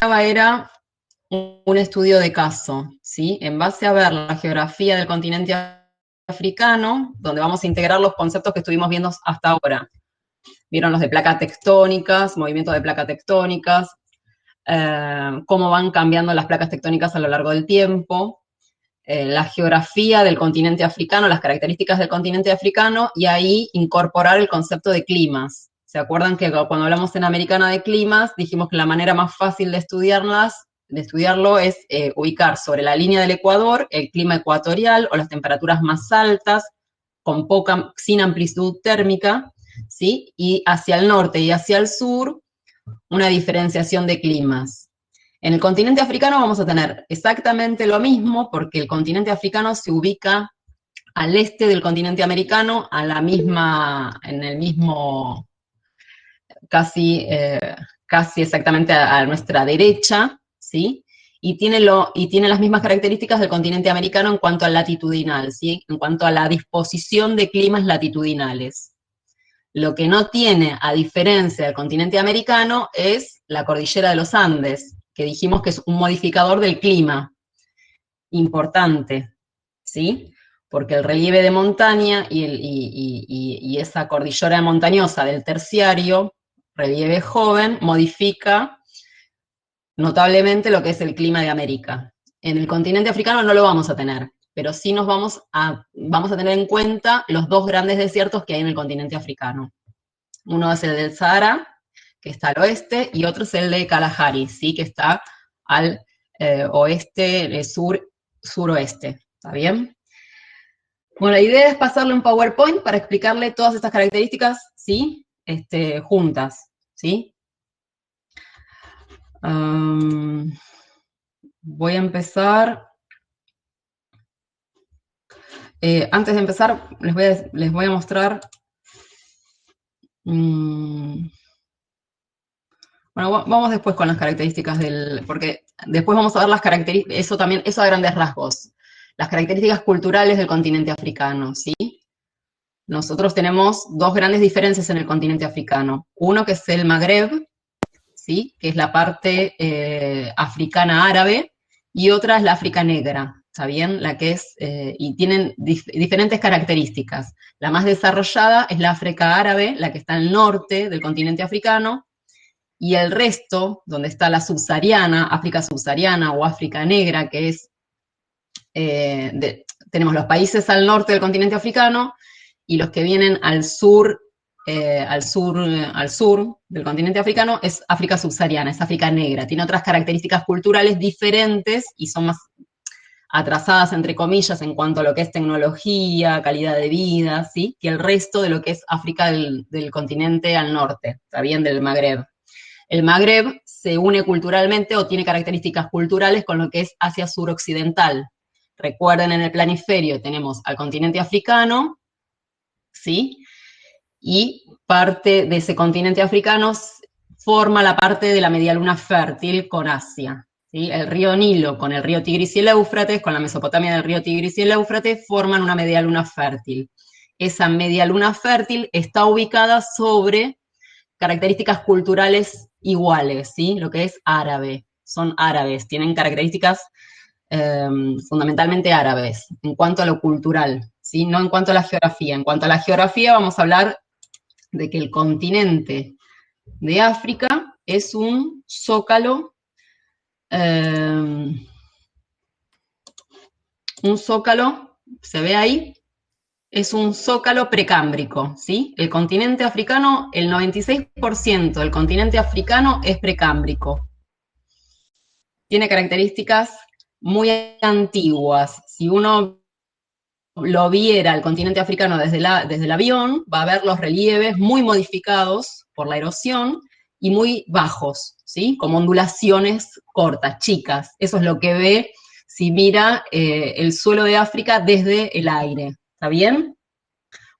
era un estudio de caso, ¿sí? En base a ver la geografía del continente africano, donde vamos a integrar los conceptos que estuvimos viendo hasta ahora. Vieron los de placas tectónicas, movimiento de placas tectónicas, cómo van cambiando las placas tectónicas a lo largo del tiempo, la geografía del continente africano, las características del continente africano, y ahí incorporar el concepto de climas. ¿Se acuerdan que cuando hablamos en Americana de climas, dijimos que la manera más fácil de estudiarlo es ubicar sobre la línea del Ecuador el clima ecuatorial o las temperaturas más altas, sin amplitud térmica, ¿sí? Y hacia el norte y hacia el sur, una diferenciación de climas. En el continente africano vamos a tener exactamente lo mismo, porque el continente africano se ubica al este del continente americano, en el mismo, casi exactamente a nuestra derecha, ¿sí? Y tiene las mismas características del continente americano en cuanto al latitudinal, ¿sí? En cuanto a la disposición de climas latitudinales. Lo que no tiene, a diferencia del continente americano, es la cordillera de los Andes, que dijimos que es un modificador del clima importante, ¿sí? Porque el relieve de montaña y esa cordillera montañosa del terciario, relieve joven, modifica notablemente lo que es el clima de América. En el continente africano no lo vamos a tener, pero sí vamos a tener en cuenta los dos grandes desiertos que hay en el continente africano. Uno es el del Sahara, que está al oeste, y otro es el de Kalahari, ¿sí? Que está al oeste, suroeste. ¿Está bien? Bueno, la idea es pasarle un PowerPoint para explicarle todas estas características, ¿sí? Juntas, ¿sí? Voy a empezar. Antes de empezar, les voy a mostrar. Bueno, vamos después con las características porque después vamos a ver las características, eso a grandes rasgos, las características culturales del continente africano, ¿sí? Nosotros tenemos dos grandes diferencias en el continente africano. Uno que es el Magreb, ¿sí? Que es la parte africana árabe, y otra es la África negra, ¿está bien? La que es, y tienen diferentes características. La más desarrollada es la África árabe, la que está al norte del continente africano, y el resto, donde está la subsahariana, África subsahariana o África negra, que es, tenemos los países al norte del continente africano, y los que vienen al sur del continente africano, es África subsahariana, es África negra. Tiene otras características culturales diferentes y son más atrasadas, entre comillas, en cuanto a lo que es tecnología, calidad de vida, ¿sí? Que el resto de lo que es África del continente al norte, ¿está bien? Del Magreb. El Magreb se une culturalmente o tiene características culturales con lo que es Asia suroccidental. Recuerden, en el planiferio tenemos al continente africano, ¿sí? Y parte de ese continente africano forma la parte de la medialuna fértil con Asia, ¿sí? El río Nilo con el río Tigris y el Éufrates, con la Mesopotamia del río Tigris y el Éufrates, forman una medialuna fértil. Esa medialuna fértil está ubicada sobre características culturales iguales, ¿sí? Lo que es árabe. Son árabes, tienen características fundamentalmente árabes, en cuanto a lo cultural, ¿sí? No en cuanto a la geografía. En cuanto a la geografía, vamos a hablar de que el continente de África es un zócalo, ¿se ve ahí? Es un zócalo precámbrico, ¿sí? El continente africano, el 96% del continente africano es precámbrico. Tiene características muy antiguas. Si uno lo viera el continente africano desde el avión, va a ver los relieves muy modificados por la erosión y muy bajos, ¿sí? Como ondulaciones cortas, chicas. Eso es lo que ve si mira el suelo de África desde el aire, ¿está bien?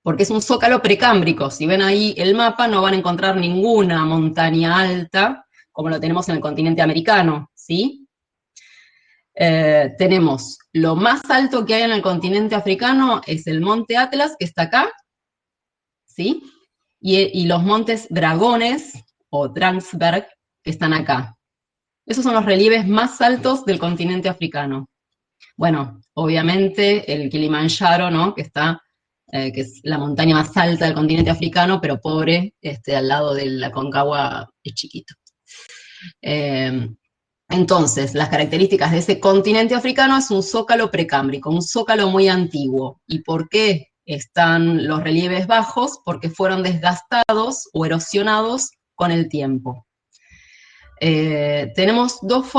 Porque es un zócalo precámbrico. Si ven ahí el mapa, no van a encontrar ninguna montaña alta como lo tenemos en el continente americano, ¿sí? Tenemos lo más alto que hay en el continente africano es el monte Atlas, que está acá, ¿sí? Y los montes Dragones o Drakensberg, que están acá. Esos son los relieves más altos del continente africano. Bueno, obviamente el Kilimanjaro, ¿no? Que es la montaña más alta del continente africano, pero pobre, al lado de la Concagua es chiquito. Entonces, las características de ese continente africano es un zócalo precámbrico, un zócalo muy antiguo. ¿Y por qué están los relieves bajos? Porque fueron desgastados o erosionados con el tiempo. Tenemos dos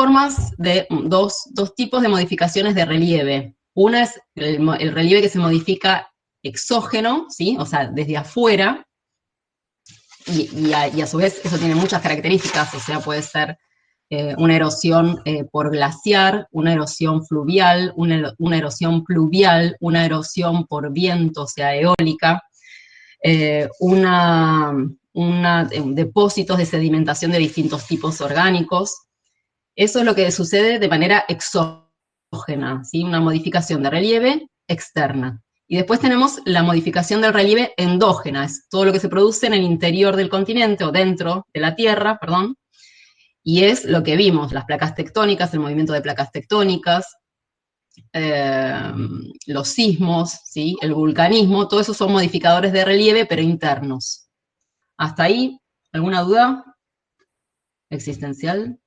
tipos de modificaciones de relieve. Una es el relieve que se modifica exógeno, ¿sí? O sea, desde afuera, y a su vez eso tiene muchas características, o sea, puede ser una erosión por glaciar, una erosión fluvial, una erosión pluvial, una erosión por viento, o sea, eólica, depósitos de sedimentación de distintos tipos orgánicos. Eso es lo que sucede de manera exógena, ¿sí? Una modificación de relieve externa. Y después tenemos la modificación del relieve endógena, es todo lo que se produce en el interior del continente, o dentro de la Tierra, perdón, y es lo que vimos, las placas tectónicas, el movimiento de placas tectónicas, los sismos, ¿sí? El vulcanismo, todo eso son modificadores de relieve, pero internos. ¿Hasta ahí? ¿Alguna duda existencial?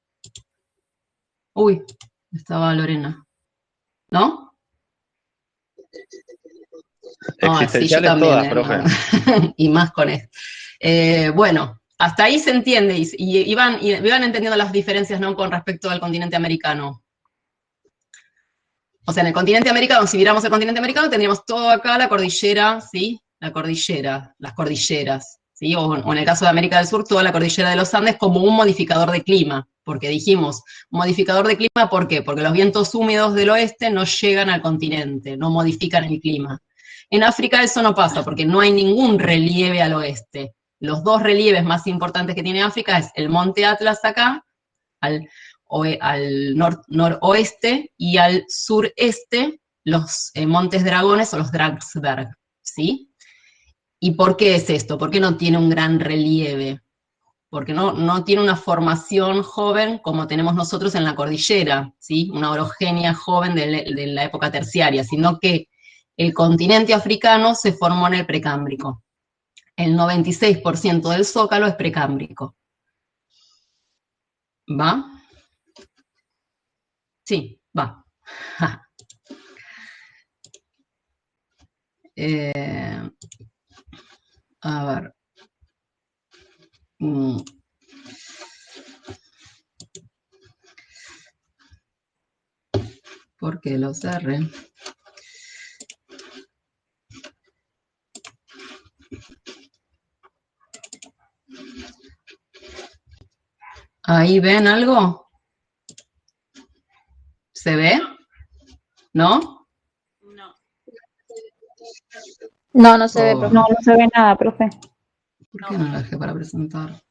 Uy, estaba Lorena. ¿No? Sí, yo Existenciales también, todas, profe. y más con esto. Bueno, hasta ahí se entiende, y iban entendiendo las diferencias, ¿no? Con respecto al continente americano. O sea, en el continente americano, si viéramos el continente americano, tendríamos todo acá la cordillera, ¿sí? La cordillera, las cordilleras, ¿sí? O en el caso de América del Sur, toda la cordillera de los Andes como un modificador de clima, porque dijimos, modificador de clima, ¿por qué? Porque los vientos húmedos del oeste no llegan al continente, no modifican el clima. En África eso no pasa, porque no hay ningún relieve al oeste. Los dos relieves más importantes que tiene África es el Monte Atlas acá, al noroeste, y al sureste los Montes Dragones o los Drakensberg, ¿sí? ¿Y por qué es esto? ¿Por qué no tiene un gran relieve? Porque no tiene una formación joven como tenemos nosotros en la cordillera, ¿sí? Una orogenia joven de la época terciaria, sino que el continente africano se formó en el precámbrico. El 96% del zócalo es precámbrico. ¿Va? Sí, va. A ver. ¿Por qué lo cerré? ¿Ahí ven algo? ¿Se ve? ¿No? No, no se ve, profe. No, no se ve nada, profe. ¿Por qué no lo dejé para presentar?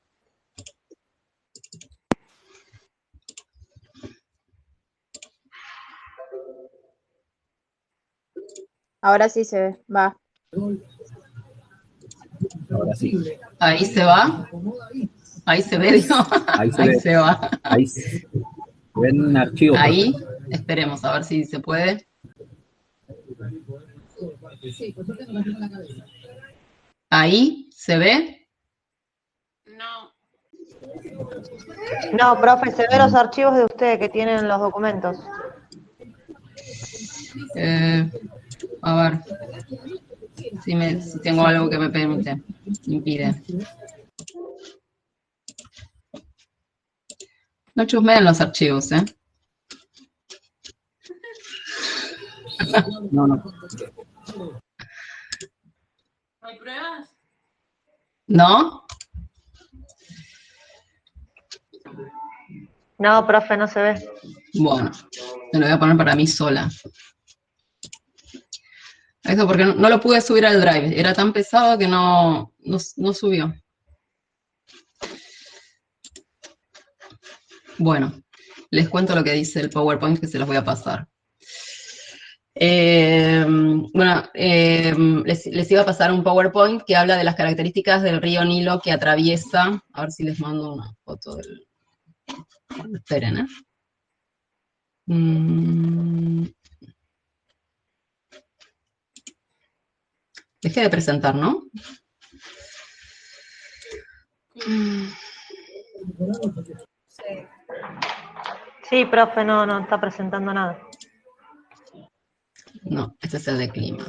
Ahora sí se ve, va. Ahora sí. ¿Ahí se va? ¿Ahí se ve, digo? Ahí se Ahí ve. se va. Ahí se ven archivos. Ahí, esperemos a ver si se puede. ¿Ahí se ve? No, profe, se ven los archivos de usted que tienen los documentos. A ver si tengo algo que me impide. No chusmeen los archivos, ¿eh? No. ¿No hay pruebas? ¿No? No, profe, no se ve. Bueno, me lo voy a poner para mí sola. Eso porque no lo pude subir al Drive. Era tan pesado que no subió. Bueno, les cuento lo que dice el PowerPoint, que se los voy a pasar. Les iba a pasar un PowerPoint que habla de las características del río Nilo que atraviesa. A ver si les mando una foto del... Esperen, ¿eh? Dejé de presentar, ¿no? Sí, profe, no está presentando nada. No, este es el de clima.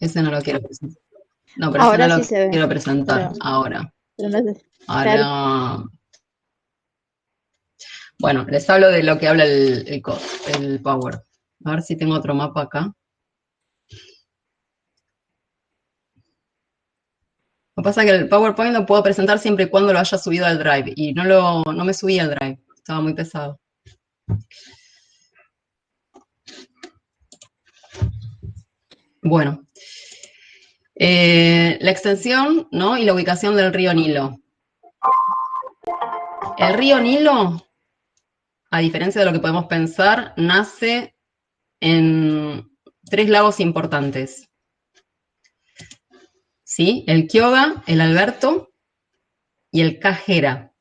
Ese no lo quiero presentar. No, pero Ahora ese no sí lo se ve. quiero presentar Pero, ahora. pero no sé. Ahora. Bueno, les hablo de lo que habla el Power. A ver si tengo otro mapa acá. Lo que pasa es que el PowerPoint lo puedo presentar siempre y cuando lo haya subido al Drive. Y no me subí al Drive. Estaba muy pesado. Bueno. La extensión, ¿no? Y la ubicación del río Nilo. El río Nilo, a diferencia de lo que podemos pensar, nace en 3 lagos importantes. ¿Sí? El Kyoga, el Alberto y el Kagera.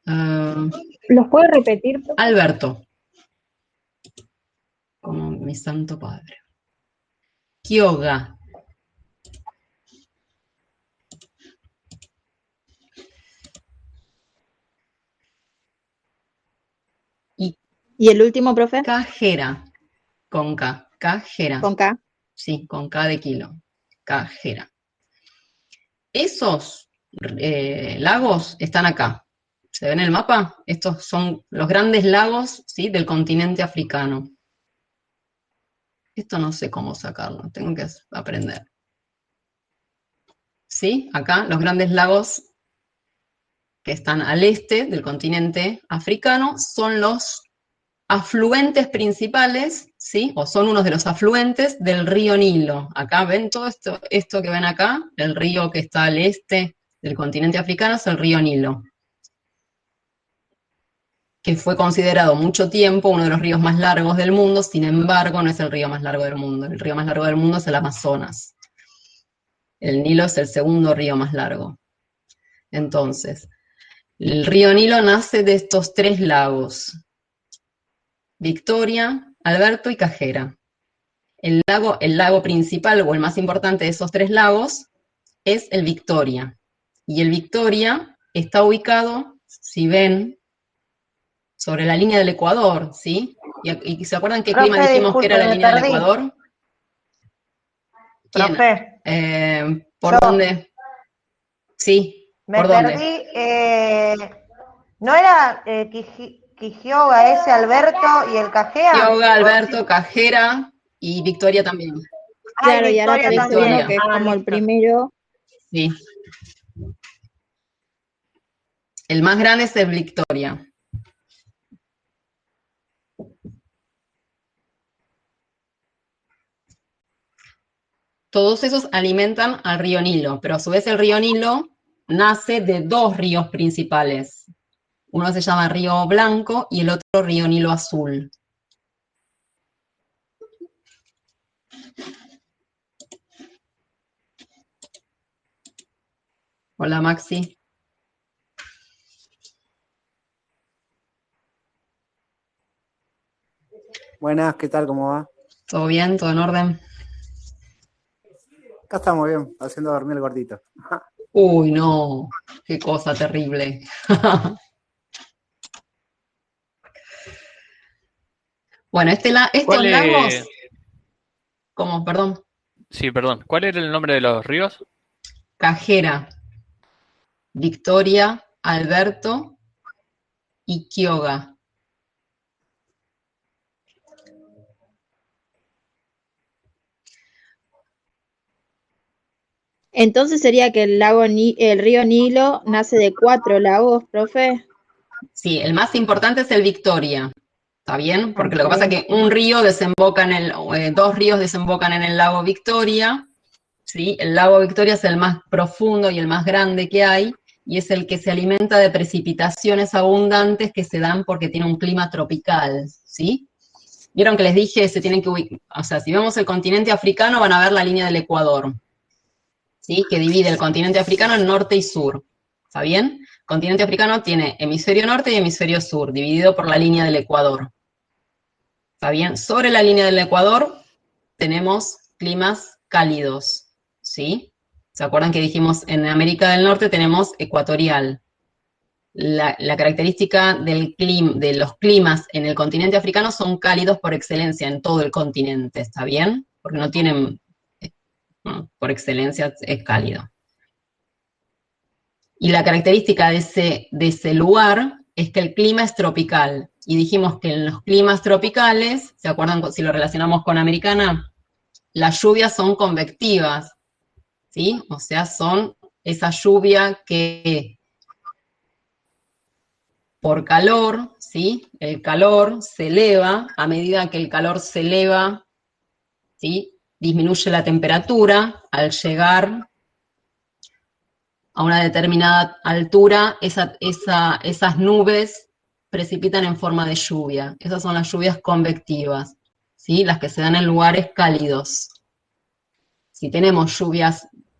¿Los puedo repetir? Alberto. Como mi santo padre. Kyoga. ¿Y el último, profe? Kagera. Con K. Kagera. Con K. Sí, con K de kilo. Kagera. Esos lagos están acá. ¿Se ve en el mapa? Estos son los grandes lagos, ¿sí? Del continente africano. Esto no sé cómo sacarlo, tengo que aprender. ¿Sí? Acá los grandes lagos que están al este del continente africano son los afluentes principales, ¿sí? O son unos de los afluentes del río Nilo. Acá ven todo esto que ven acá, el río que está al este del continente africano es el río Nilo, que fue considerado mucho tiempo uno de los ríos más largos del mundo, sin embargo no es el río más largo del mundo. El río más largo del mundo es el Amazonas. El Nilo es el segundo río más largo. Entonces, el río Nilo nace de estos 3 lagos: Victoria, Alberto y Kagera. El lago principal o el más importante de esos 3 lagos es el Victoria. Y el Victoria está ubicado, si ven, sobre la línea del Ecuador, ¿sí? ¿Y se acuerdan qué clima Profe, dijimos que era disculpe, la me línea del perdí. Ecuador? ¿Quién? Profe, ¿Por yo. dónde? Sí, Me ¿por dónde? perdí. ¿No era Quijioga ese, Alberto y el Cajea? Yoga, Alberto, Cajera y Victoria también. Ay, Claro, y ahora Victoria aparece también. uno que es Ah, como el listo. primero. Sí. El más grande es el Victoria. Todos esos alimentan al río Nilo, pero a su vez el río Nilo nace de 2 ríos principales. Uno se llama Río Blanco y el otro Río Nilo Azul. Hola, Maxi. Buenas, ¿qué tal? ¿Cómo va? ¿Todo bien? ¿Todo en orden? Acá estamos bien, haciendo dormir el gordito. Uy, no. Qué cosa terrible. Bueno, estos ¿Cuál lagos, es? ¿cómo? Perdón. Sí, perdón. ¿Cuál era el nombre de los ríos? Cajera, Victoria, Alberto y Kyoga. Entonces sería que el río Nilo nace de 4 lagos, profe. Sí, el más importante es el Victoria. ¿Está bien? Porque lo que pasa es Ok. que un río desemboca en 2 ríos desembocan en el lago Victoria, ¿sí? El lago Victoria es el más profundo y el más grande que hay, y es el que se alimenta de precipitaciones abundantes que se dan porque tiene un clima tropical, ¿sí? Vieron que les dije, se tienen que ubicar, o sea, si vemos el continente africano van a ver la línea del Ecuador, ¿sí? Que divide el continente africano en norte y sur. ¿Está bien? El continente africano tiene hemisferio norte y hemisferio sur, dividido por la línea del Ecuador. ¿Está bien? Sobre la línea del Ecuador tenemos climas cálidos, ¿sí? ¿Se acuerdan que dijimos en América del Norte tenemos ecuatorial? La característica de los climas en el continente africano son cálidos por excelencia en todo el continente, ¿está bien? Porque no tienen, bueno, por excelencia es cálido. Y la característica de ese lugar es que el clima es tropical. Y dijimos que en los climas tropicales, ¿se acuerdan si lo relacionamos con Americana? Las lluvias son convectivas, ¿sí? O sea, son esa lluvia que por calor, ¿sí? El calor se eleva, a medida que el calor se eleva, ¿sí? Disminuye la temperatura, al llegar a una determinada altura, esas nubes precipitan en forma de lluvia. Esas son las lluvias convectivas, ¿sí? Las que se dan en lugares cálidos. Si tenemos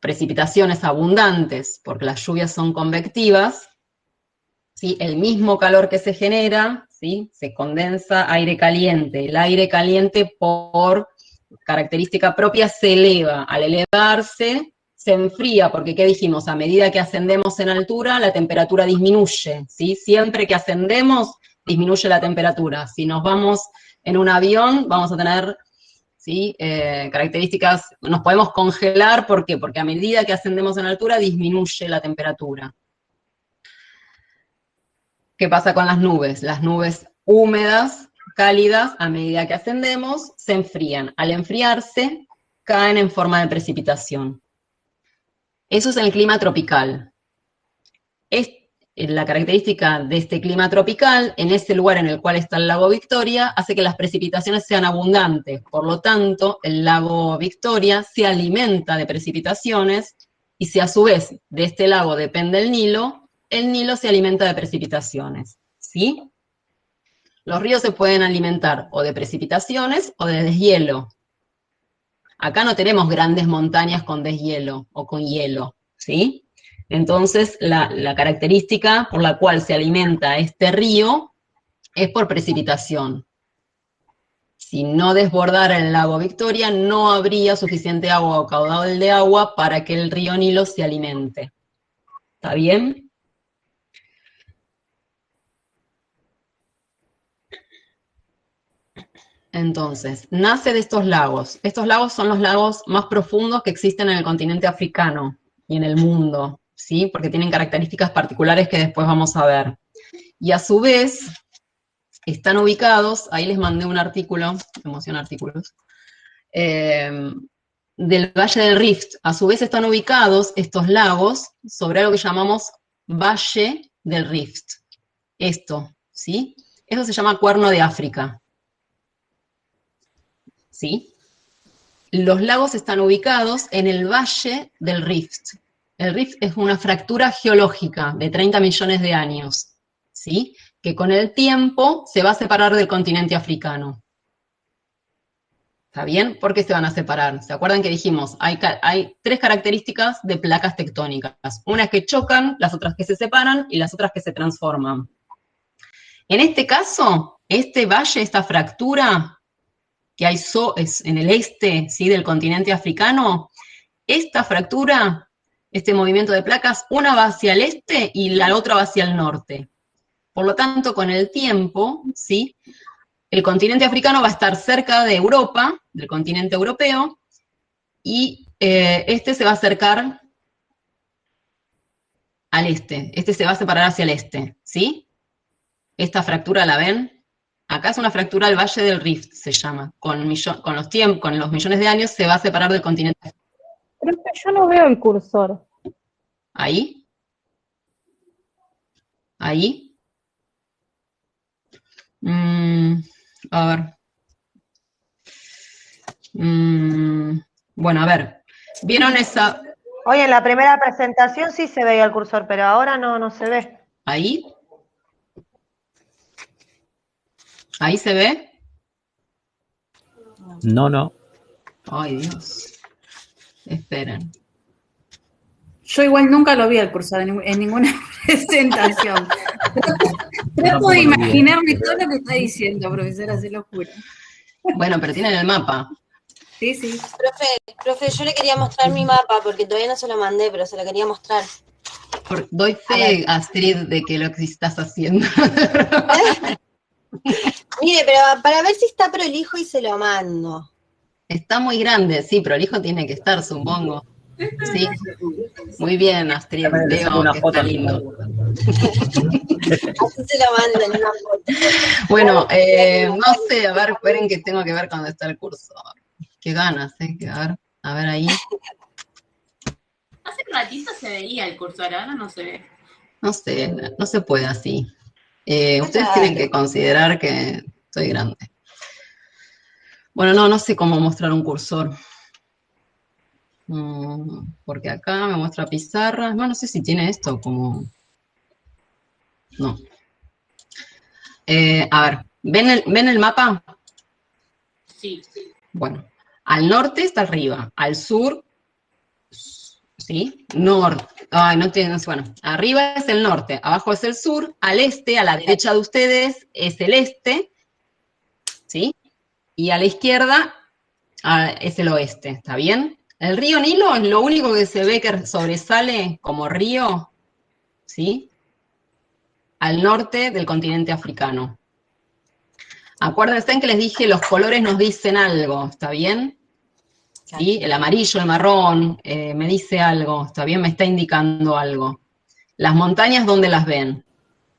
precipitaciones abundantes, porque las lluvias son convectivas, ¿sí? El mismo calor que se genera, ¿sí? Se condensa aire caliente. El aire caliente, por característica propia, se eleva. Al elevarse, se enfría, porque ¿qué dijimos? A medida que ascendemos en altura, la temperatura disminuye, ¿sí? Siempre que ascendemos, disminuye la temperatura. Si nos vamos en un avión, vamos a tener, ¿sí? Características, nos podemos congelar, ¿por qué? Porque a medida que ascendemos en altura, disminuye la temperatura. ¿Qué pasa con las nubes? Las nubes húmedas, cálidas, a medida que ascendemos, se enfrían. Al enfriarse, caen en forma de precipitación. Eso es el clima tropical. La característica de este clima tropical, en ese lugar en el cual está el lago Victoria, hace que las precipitaciones sean abundantes. Por lo tanto, el lago Victoria se alimenta de precipitaciones, y si a su vez de este lago depende el Nilo se alimenta de precipitaciones, ¿sí? Los ríos se pueden alimentar o de precipitaciones o de deshielo. Acá no tenemos grandes montañas con deshielo o con hielo, ¿sí? Entonces, la característica por la cual se alimenta este río es por precipitación. Si no desbordara el lago Victoria, no habría suficiente agua o caudal de agua para que el río Nilo se alimente. ¿Está bien? Entonces, nace de estos lagos. Estos lagos son los lagos más profundos que existen en el continente africano y en el mundo, ¿sí? Porque tienen características particulares que después vamos a ver. Y a su vez, están ubicados, ahí les mandé un artículo, emoción artículos, del Valle del Rift. A su vez están ubicados estos lagos sobre algo que llamamos Valle del Rift. Esto, ¿sí? Eso se llama Cuerno de África. ¿Sí? Los lagos están ubicados en el Valle del Rift. El Rift es una fractura geológica de 30 millones de años, ¿sí? Que con el tiempo se va a separar del continente africano. ¿Está bien? ¿Por qué se van a separar? ¿Se acuerdan que dijimos? Hay tres características de placas tectónicas. Unas que chocan, las otras que se separan y las otras que se transforman. En este caso, este valle, esta fractura que hay es en el este, ¿sí? Del continente africano, esta fractura, este movimiento de placas, una va hacia el este y la otra va hacia el norte. Por lo tanto, con el tiempo, ¿sí? El continente africano va a estar cerca de Europa, del continente europeo, y este se va a acercar al este. Este se va a separar hacia el este, ¿sí? Esta fractura, ¿la ven? Acá es una fractura del Valle del Rift, se llama. Con los millones de años se va a separar del continente. Creo que yo no veo el cursor. ¿Ahí? ¿Ahí? A ver. Bueno, a ver. ¿Vieron esa? Hoy en la primera presentación sí se veía el cursor, pero ahora no se ve. ¿Ahí? ¿Ahí se ve? No. Ay, Dios. Esperen. Yo igual nunca lo vi al cursor en ninguna presentación. Trato de imaginarme todo lo que está diciendo, profesora, se lo juro. Bueno, pero tienen el mapa. Sí, sí. Profe, yo le quería mostrar mi mapa porque todavía no se lo mandé, pero se lo quería mostrar. Doy fe, Astrid, de que lo que estás haciendo. Mire, pero para ver si está prolijo y se lo mando. Está muy grande, sí, prolijo tiene que estar, supongo. Sí, muy bien, Astrid, veo que está lindo. Así se lo mando en una foto. Bueno, no sé, a ver, esperen que tengo que ver cuando está el curso. Qué ganas, que a ver ahí. Hace un ratito se veía el cursor, ahora no se ve. No sé, no se puede así. Ustedes tienen que considerar que soy grande. Bueno, no sé cómo mostrar un cursor. Porque acá me muestra pizarra. No sé si tiene esto como... No. A ver, ¿ven el mapa? Sí. Bueno, al norte está arriba, al sur, ¿sí? Norte. Ay, no tiene... Bueno, arriba es el norte, abajo es el sur, al este, a la derecha de ustedes es el este, ¿sí? Y a la izquierda es el oeste, ¿está bien? El río Nilo es lo único que se ve que sobresale como río, ¿sí? Al norte del continente africano. Acuérdense en que les dije, los colores nos dicen algo, ¿está bien? ¿Sí? El amarillo, el marrón, me dice algo, ¿está bien? Me está indicando algo. Las montañas, ¿dónde las ven?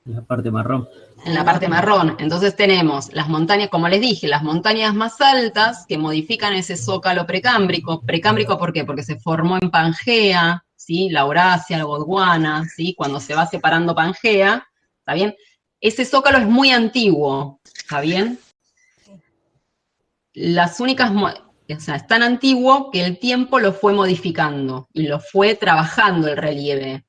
En la parte marrón. En la parte marrón. Entonces tenemos las montañas, como les dije, las montañas más altas que modifican ese zócalo precámbrico. ¿Precámbrico por qué? Porque se formó en Pangea, ¿sí? La Eurasia, la Gondwana, ¿sí? Cuando se va separando Pangea, ¿está bien? Ese zócalo es muy antiguo, ¿está bien? Las únicas, o sea, es tan antiguo que el tiempo lo fue modificando y lo fue trabajando el relieve.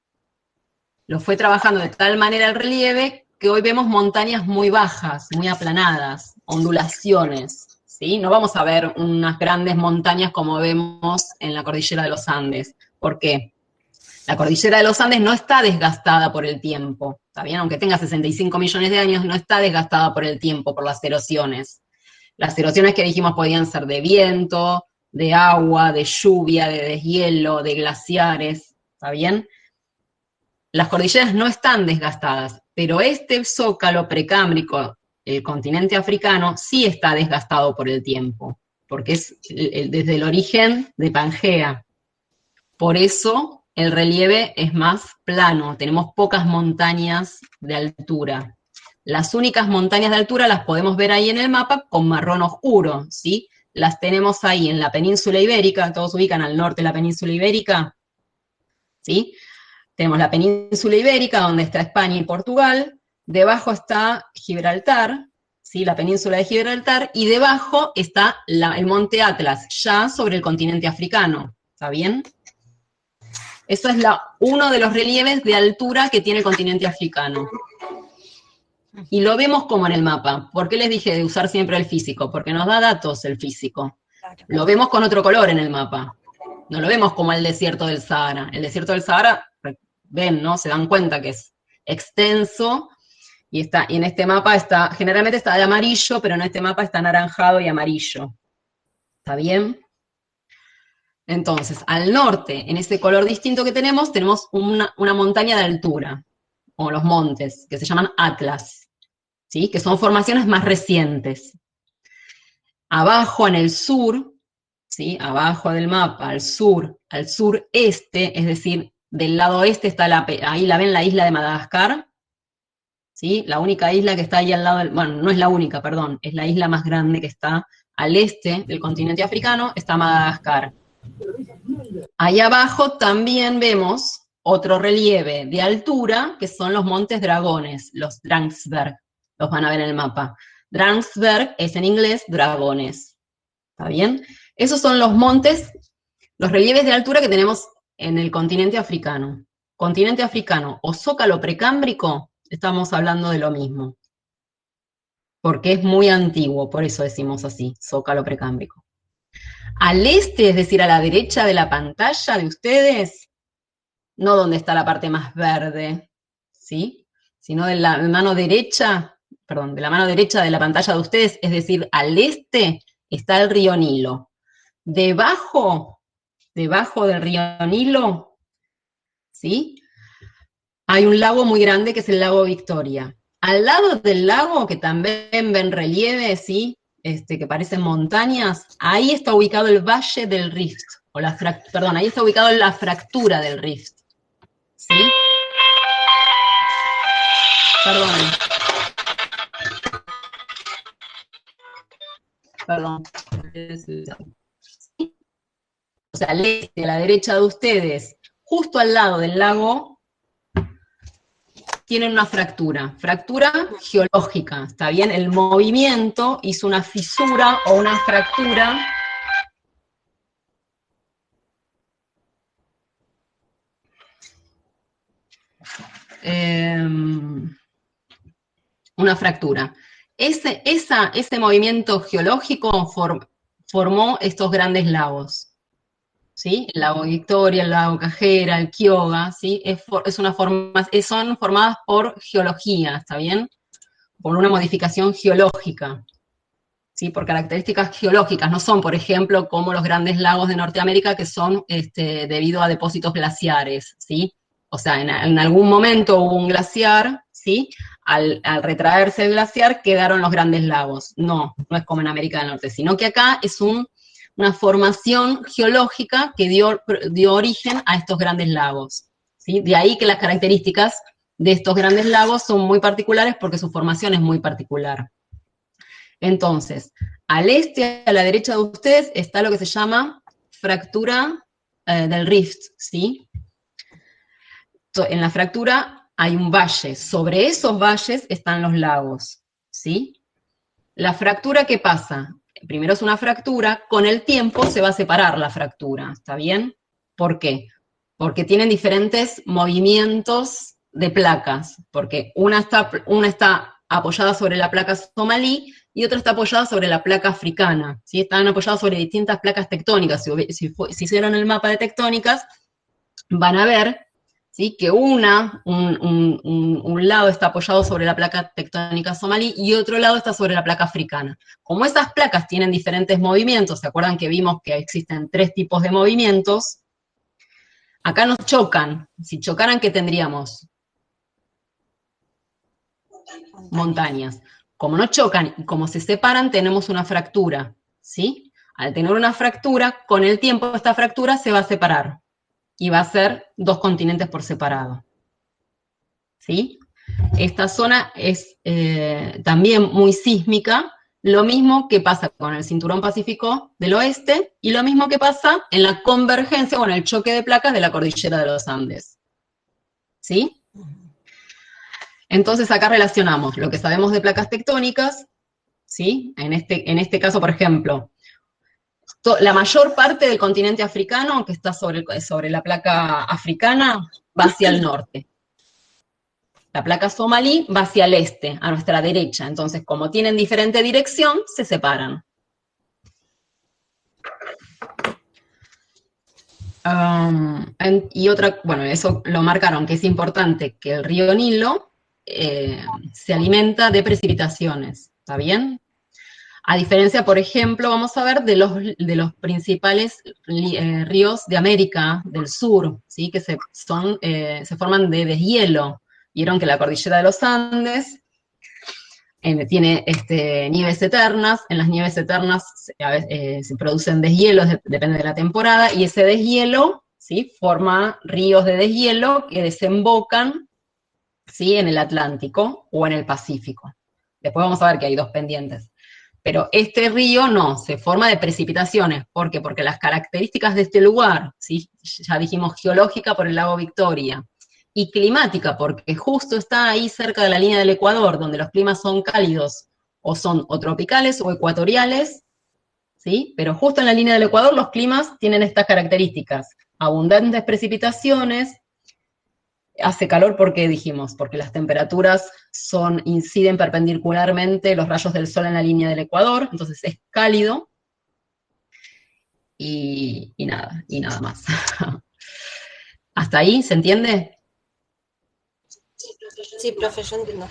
Lo fue trabajando de tal manera el relieve que hoy vemos montañas muy bajas, muy aplanadas, ondulaciones, ¿sí? No vamos a ver unas grandes montañas como vemos en la cordillera de los Andes. ¿Por qué? La cordillera de los Andes no está desgastada por el tiempo, ¿está bien? Aunque tenga 65 millones de años, no está desgastada por el tiempo, por las erosiones. Las erosiones que dijimos podían ser de viento, de agua, de lluvia, de deshielo, de glaciares, ¿está bien? Las cordilleras no están desgastadas, pero este zócalo precámbrico, el continente africano, sí está desgastado por el tiempo, porque es desde el origen de Pangea. Por eso el relieve es más plano, tenemos pocas montañas de altura. Las únicas montañas de altura las podemos ver ahí en el mapa con marrón oscuro, ¿sí? Las tenemos ahí en la península ibérica, todos ubican al norte de la península ibérica, ¿sí? Tenemos la península ibérica, donde está España y Portugal, debajo está Gibraltar, ¿sí? La península de Gibraltar, y debajo está el monte Atlas, ya sobre el continente africano, ¿está bien? Eso es uno de los relieves de altura que tiene el continente africano. Y lo vemos como en el mapa. ¿Por qué les dije de usar siempre el físico? Porque nos da datos el físico. Lo vemos con otro color en el mapa. No lo vemos como el desierto del Sahara. El desierto del Sahara, ven, ¿no? Se dan cuenta que es extenso y en este mapa generalmente está de amarillo, pero en este mapa está anaranjado y amarillo. ¿Está bien? Entonces, al norte, en ese color distinto que tenemos una montaña de altura, o los montes, que se llaman Atlas, ¿sí? Que son formaciones más recientes. Abajo, en el sur, ¿sí? Abajo del mapa, al sureste, es decir, del lado oeste está ahí la ven, la isla de Madagascar, ¿sí? La única isla que está ahí al lado, bueno, no es la única, perdón, es la isla más grande que está al este del continente africano, está Madagascar. Ahí abajo también vemos otro relieve de altura, que son los montes Dragones, los Drakensberg, los van a ver en el mapa. Drakensberg es en inglés dragones, ¿está bien? Esos son los montes, los relieves de altura que tenemos en el continente africano. Continente africano o zócalo precámbrico, estamos hablando de lo mismo. Porque es muy antiguo, por eso decimos así, zócalo precámbrico. Al este, es decir, a la derecha de la pantalla de ustedes, no donde está la parte más verde, ¿sí? Sino de la mano derecha, perdón, de la mano derecha de la pantalla de ustedes, es decir, al este está el río Nilo. Debajo del río Nilo, ¿sí? Hay un lago muy grande que es el lago Victoria. Al lado del lago, que también ven relieve, ¿sí? Que parecen montañas, ahí está ubicado el Valle del Rift, ahí está ubicado la fractura del Rift, ¿sí? Perdón. O sea, al este, a la derecha de ustedes, justo al lado del lago, tienen una fractura geológica, ¿está bien? El movimiento hizo una fisura o una fractura Ese movimiento geológico formó estos grandes lagos, ¿sí? El lago Victoria, el lago Cajera, el Kyoga, ¿sí? Son formadas por geología, ¿está bien? Por una modificación geológica, ¿sí? Por características geológicas, no son, por ejemplo, como los grandes lagos de Norteamérica que son debido a depósitos glaciares, ¿sí? O sea, en algún momento hubo un glaciar, ¿sí? Al retraerse el glaciar quedaron los grandes lagos. No es como en América del Norte, sino que acá es una formación geológica que dio origen a estos grandes lagos, ¿sí? De ahí que las características de estos grandes lagos son muy particulares porque su formación es muy particular. Entonces, al este, a la derecha de ustedes, está lo que se llama fractura del Rift, ¿sí? En la fractura hay un valle, sobre esos valles están los lagos, ¿sí? La fractura, ¿qué pasa? Primero es una fractura, con el tiempo se va a separar la fractura, ¿está bien? ¿Por qué? Porque tienen diferentes movimientos de placas, porque una está apoyada sobre la placa somalí y otra está apoyada sobre la placa africana, ¿sí? Están apoyadas sobre distintas placas tectónicas. Si hicieron el mapa de tectónicas, van a ver, ¿sí? Que un lado está apoyado sobre la placa tectónica somalí y otro lado está sobre la placa africana. Como esas placas tienen diferentes movimientos, ¿se acuerdan que vimos que existen 3 tipos de movimientos? Acá nos chocan. Si chocaran, ¿qué tendríamos? Montañas. Como no chocan y como se separan, tenemos una fractura, ¿sí? Al tener una fractura, con el tiempo esta fractura se va a separar y va a ser 2 continentes por separado, ¿sí? Esta zona es también muy sísmica, lo mismo que pasa con el cinturón pacífico del oeste y lo mismo que pasa en la convergencia o en el choque de placas de la cordillera de los Andes, ¿sí? Entonces acá relacionamos lo que sabemos de placas tectónicas, ¿sí? En este caso, por ejemplo, la mayor parte del continente africano, que está sobre la placa africana, va hacia el norte. La placa somalí va hacia el este, a nuestra derecha. Entonces, como tienen diferente dirección, se separan. Bueno, eso lo marcaron, que es importante, que el río Nilo se alimenta de precipitaciones, ¿está bien? A diferencia, por ejemplo, vamos a ver de los principales ríos de América del Sur, ¿sí? Que se forman de deshielo. Vieron que la cordillera de los Andes tiene nieves eternas, en las nieves eternas se producen deshielos, depende de la temporada, y ese deshielo, ¿sí? Forma ríos de deshielo que desembocan, ¿sí? En el Atlántico o en el Pacífico. Después vamos a ver que hay 2 pendientes. Pero este río no, se forma de precipitaciones. ¿Por qué? Porque las características de este lugar, ¿sí? Ya dijimos geológica por el lago Victoria, y climática, porque justo está ahí cerca de la línea del Ecuador, donde los climas son cálidos, o son o tropicales o ecuatoriales, ¿sí? Pero justo en la línea del Ecuador los climas tienen estas características, abundantes precipitaciones, hace calor porque dijimos, porque las temperaturas inciden perpendicularmente los rayos del sol en la línea del Ecuador, entonces es cálido, y nada más. ¿Hasta ahí se entiende? Sí, profe, yo entiendo.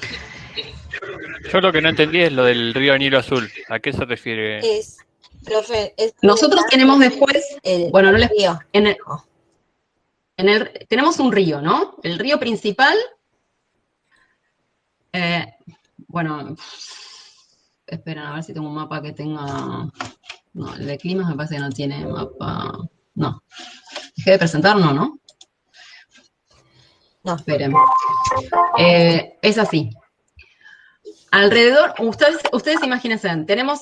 Yo lo que no entendí es lo del río Nilo Azul. ¿A qué se refiere? Profe, Nosotros tenemos después, bueno, no les, río. tenemos un río, ¿no? El río principal, bueno, esperen a ver si tengo un mapa que tenga, no, el de climas me parece que no tiene mapa, no. Dejé de presentar, ¿no? No. Esperen. Es así. Alrededor, ustedes imagínense, tenemos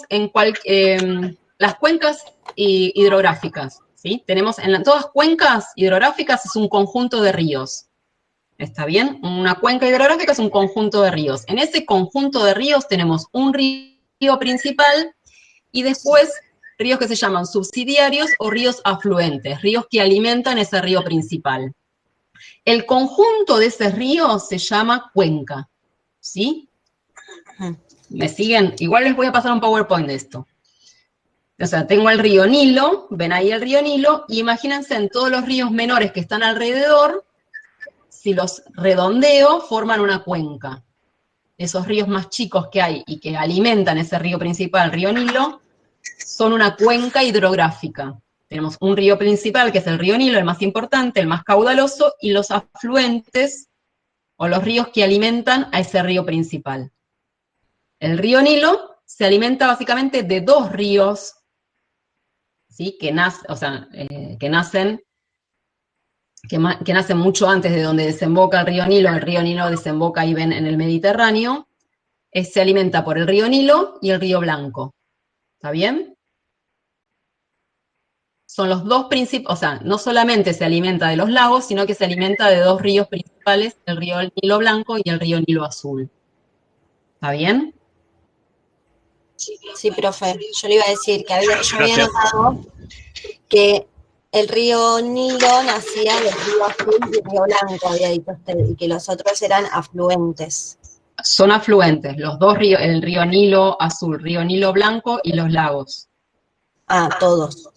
las cuencas hidrográficas, ¿sí? Tenemos en todas cuencas hidrográficas es un conjunto de ríos. ¿Está bien? Una cuenca hidrográfica es un conjunto de ríos. En ese conjunto de ríos tenemos un río principal y después ríos que se llaman subsidiarios o ríos afluentes, ríos que alimentan ese río principal. El conjunto de ese río se llama cuenca, ¿sí? ¿Me siguen? Igual les voy a pasar un PowerPoint de esto. O sea, tengo el río Nilo, ven ahí el río Nilo, y imagínense en todos los ríos menores que están alrededor, si los redondeo, forman una cuenca. Esos ríos más chicos que hay y que alimentan ese río principal, el río Nilo, son una cuenca hidrográfica. Tenemos un río principal, que es el río Nilo, el más importante, el más caudaloso, y los afluentes, o los ríos que alimentan a ese río principal. El río Nilo se alimenta básicamente de dos ríos, ¿sí? que nacen mucho antes de donde desemboca el río Nilo desemboca ahí ven en el Mediterráneo, se alimenta por el río Nilo y el río Blanco. ¿Está bien? Son los dos principales, o sea, no solamente se alimenta de los lagos, sino que se alimenta de dos ríos principales, el río Nilo Blanco y el río Nilo Azul. ¿Está bien? Sí, profe, yo le iba a decir que yo había notado que el río Nilo nacía del río Azul y el río Blanco, había dicho usted, y que los otros eran afluentes. Son afluentes, los dos ríos, el río Nilo Azul, río Nilo Blanco y los lagos. Ah, todos.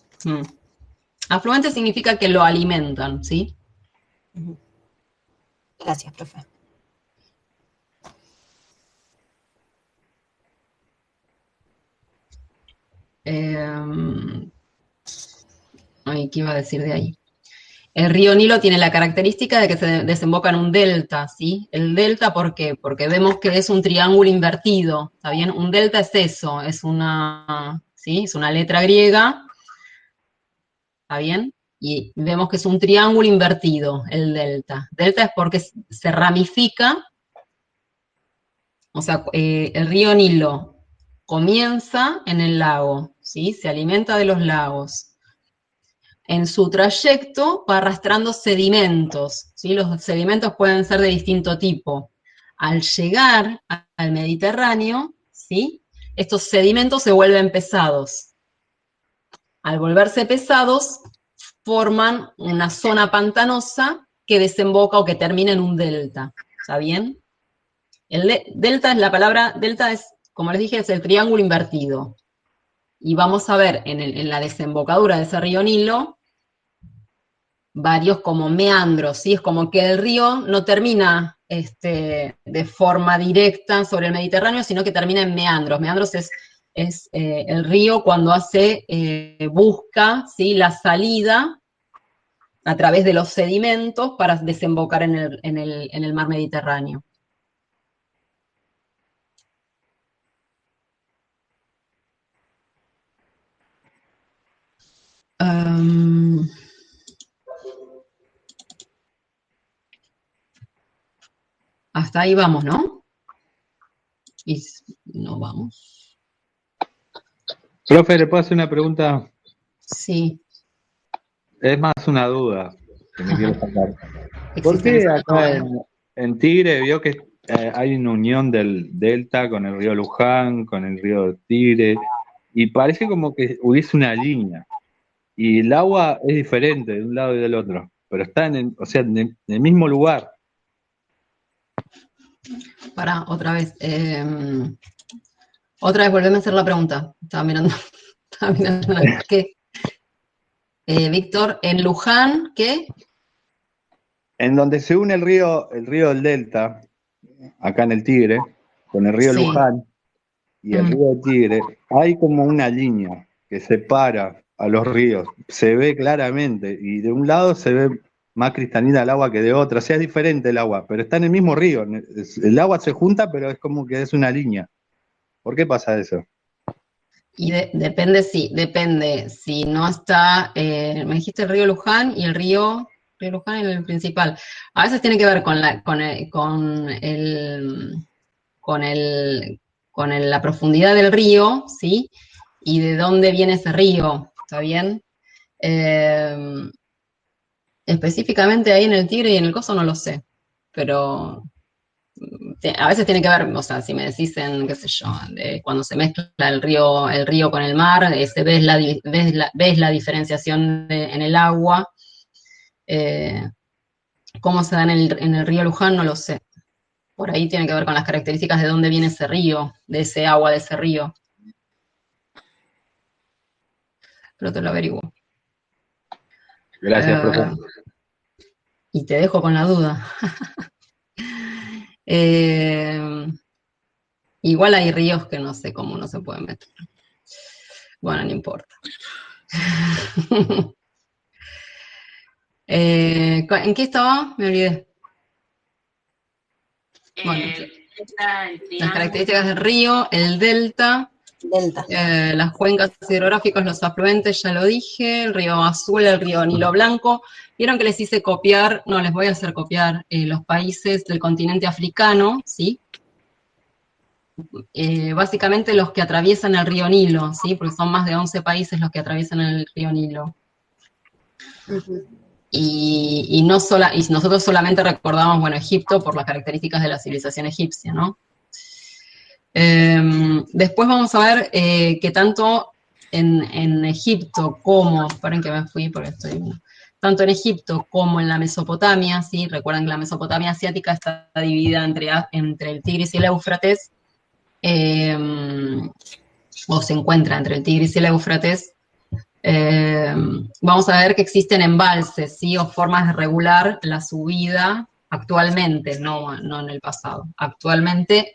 Afluentes significa que lo alimentan, ¿sí? Gracias, profe. ¿Qué iba a decir de ahí? El río Nilo tiene la característica de que se desemboca en un delta, ¿sí? El delta, ¿por qué? Porque vemos que es un triángulo invertido, ¿está bien? Un delta es eso, es una letra griega, ¿está bien? Y vemos que es un triángulo invertido, el delta. Delta es porque se ramifica, o sea, el río Nilo comienza en el lago, ¿sí? Se alimenta de los lagos. En su trayecto va arrastrando sedimentos, ¿sí? Los sedimentos pueden ser de distinto tipo. Al llegar al Mediterráneo, ¿sí? Estos sedimentos se vuelven pesados. Al volverse pesados, forman una zona pantanosa que desemboca o que termina en un delta. ¿Está bien? Delta es la palabra, delta es, como les dije, es el triángulo invertido. Y vamos a ver en la desembocadura de ese río Nilo, varios como meandros, ¿sí? Es como que el río no termina de forma directa sobre el Mediterráneo, sino que termina en meandros. Meandros es el río cuando busca, ¿sí? La salida a través de los sedimentos para desembocar en el mar Mediterráneo. Hasta ahí vamos, ¿no? Y no vamos. Profe, ¿le puedo hacer una pregunta? Sí. Es más una duda que me quiero sacar. ¿Por qué acá en Tigre vio que hay una unión del delta con el río Luján, con el río Tigre, y parece como que hubiese una línea, y el agua es diferente de un lado y del otro, pero está en el mismo lugar? Pará, otra vez. Otra vez, volveme a hacer la pregunta. Estaba mirando ¿qué? Víctor, en Luján, ¿qué? En donde se une el río del Delta, acá en el Tigre, con el río Sí. Luján y el río del Tigre, hay como una línea que separa a los ríos. Se ve claramente, y de un lado se ve más cristalina el agua que de otro. O sea, es diferente el agua, pero está en el mismo río. El agua se junta, pero es como que es una línea. ¿Por qué pasa eso? Y depende si no está, me dijiste el río Luján y el río Luján es el principal. A veces tiene que ver con la profundidad del río, ¿sí? Y de dónde viene ese río, ¿está bien? Específicamente ahí en el Tigre y en el Coso no lo sé, pero a veces tiene que ver, o sea, si me decís qué sé yo, cuando se mezcla el río con el mar, ves la diferenciación en el agua. Cómo se da en el río Luján no lo sé. Por ahí tiene que ver con las características de dónde viene ese río, de ese agua de ese río. Pero te lo averiguo. Gracias, profesor. Y te dejo con la duda. Igual hay ríos que no sé cómo no se pueden meter. Bueno, no importa. ¿En qué estaba? Me olvidé. Bueno, las características del río, el delta, las cuencas hidrográficas, los afluentes, ya lo dije, el río Azul, el río Nilo Blanco. Vieron que les hice copiar, no, les voy a hacer copiar los países del continente africano, ¿sí? Básicamente los que atraviesan el río Nilo, ¿sí? Porque son más de 11 países los que atraviesan el río Nilo. Y nosotros solamente recordamos, bueno, Egipto por las características de la civilización egipcia, ¿no? Después vamos a ver que tanto en Egipto como, esperen que me fui porque tanto en Egipto como en la Mesopotamia, ¿sí? Recuerden que la Mesopotamia asiática está dividida entre el Tigris y el Éufrates, o se encuentra entre el Tigris y el Éufrates. Vamos a ver que existen embalses, ¿sí? O formas de regular la subida actualmente, no en el pasado. Actualmente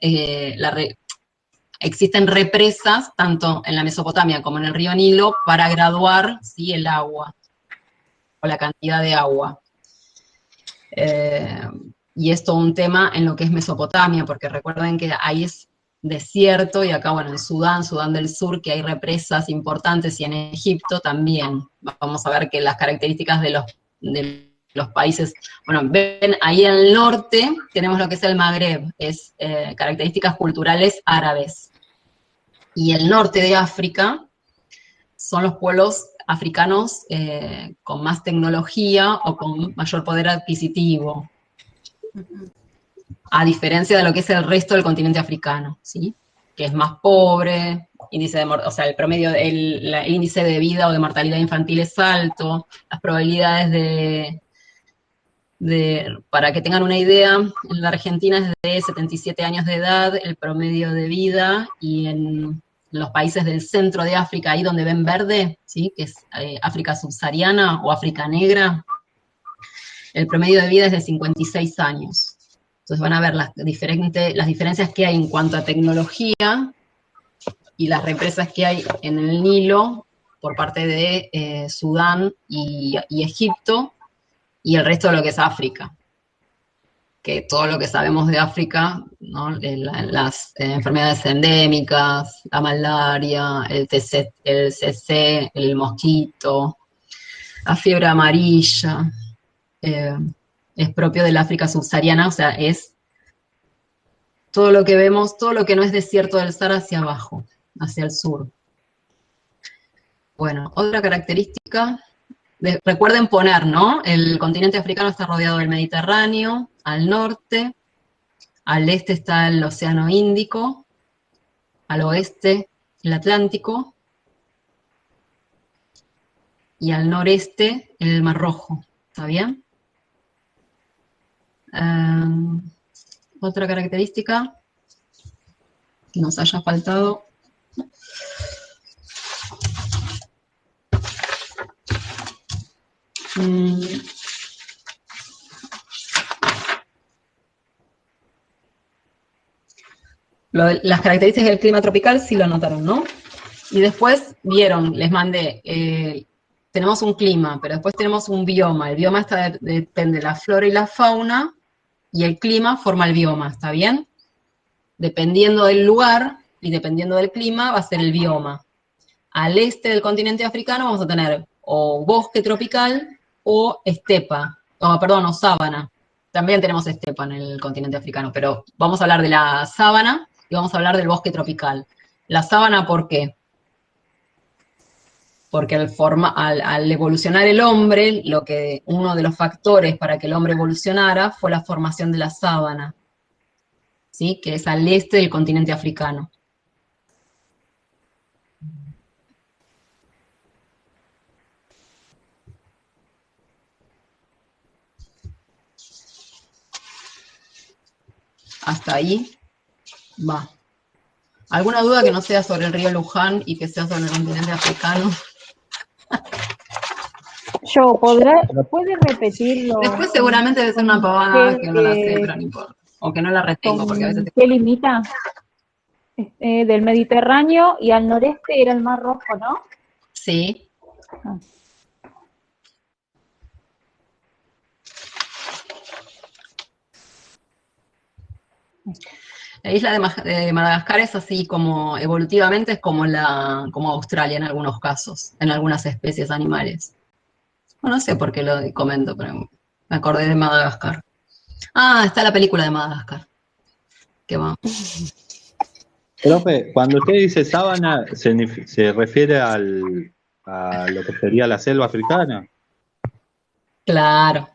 existen represas, tanto en la Mesopotamia como en el río Nilo, para graduar, ¿sí? El agua, o la cantidad de agua. Y es todo un tema en lo que es Mesopotamia, porque recuerden que ahí es desierto, y acá, bueno, en Sudán del Sur, que hay represas importantes, y en Egipto también. Vamos a ver que las características de los países, bueno, ven, ahí en el norte tenemos lo que es el Magreb, es características culturales árabes. Y el norte de África son los pueblos africanos con más tecnología o con mayor poder adquisitivo, a diferencia de lo que es el resto del continente africano, ¿sí? Que es más pobre, o sea, el promedio, el índice de vida o de mortalidad infantil es alto, las probabilidades para que tengan una idea, en la Argentina es de 77 años de edad, el promedio de vida, y en los países del centro de África, ahí donde ven verde, ¿sí? Que es África subsahariana o África negra, el promedio de vida es de 56 años. Entonces van a ver las diferencias que hay en cuanto a tecnología y las represas que hay en el Nilo por parte de Sudán y Egipto, y el resto de lo que es África. Que todo lo que sabemos de África, ¿no? Las enfermedades endémicas, la malaria, el CC, el mosquito, la fiebre amarilla, es propio del África subsahariana, o sea, es todo lo que vemos, todo lo que no es desierto del Sahara hacia abajo, hacia el sur. Bueno, otra característica, recuerden poner, ¿no? El continente africano está rodeado del Mediterráneo, al norte, al este está el Océano Índico, al oeste el Atlántico, y al noreste el Mar Rojo, ¿está bien? Otra característica que nos haya faltado. Las características del clima tropical sí lo anotaron, ¿no? Y después vieron, les mandé, tenemos un clima, pero después tenemos un bioma. El bioma depende de la flora y la fauna, y el clima forma el bioma, ¿está bien? Dependiendo del lugar y dependiendo del clima va a ser el bioma. Al este del continente africano vamos a tener o bosque tropical o estepa, o sábana. También tenemos estepa en el continente africano, pero vamos a hablar de la sábana y vamos a hablar del bosque tropical. La sábana, ¿por qué? Porque al evolucionar el hombre, uno de los factores para que el hombre evolucionara fue la formación de la sábana, ¿sí? Que es al este del continente africano. Hasta ahí va. ¿Alguna duda que no sea sobre el río Luján y que sea sobre el continente africano? ¿Puede repetirlo? Después seguramente debe ser una pavada que no la sé, pero no importa. O que no la retengo, porque a veces... ¿Qué limita? Del Mediterráneo y al noreste era el Mar Rojo, ¿no? Sí. Ah. La isla de Madagascar es así como, evolutivamente es como Australia en algunos casos, en algunas especies animales. No sé por qué lo comento, pero me acordé de Madagascar. Ah, está la película de Madagascar. ¿Qué va? Profe, cuando usted dice sábana, ¿se refiere a lo que sería la selva africana? Claro.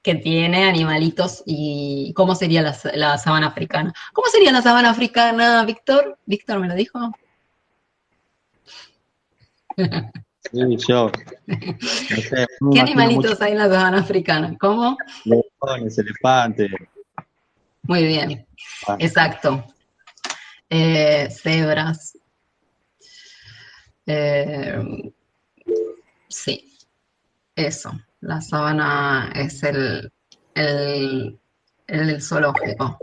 Que tiene animalitos y... ¿Cómo sería la sabana africana? ¿Cómo sería la sabana africana, Víctor? ¿Víctor me lo dijo? Sí, yo. No sé, ¿Qué animalitos hay en la sabana africana? ¿Cómo? Leones, elefantes. Muy bien, exacto. Cebras. Sí, eso. La sabana es el zoológico.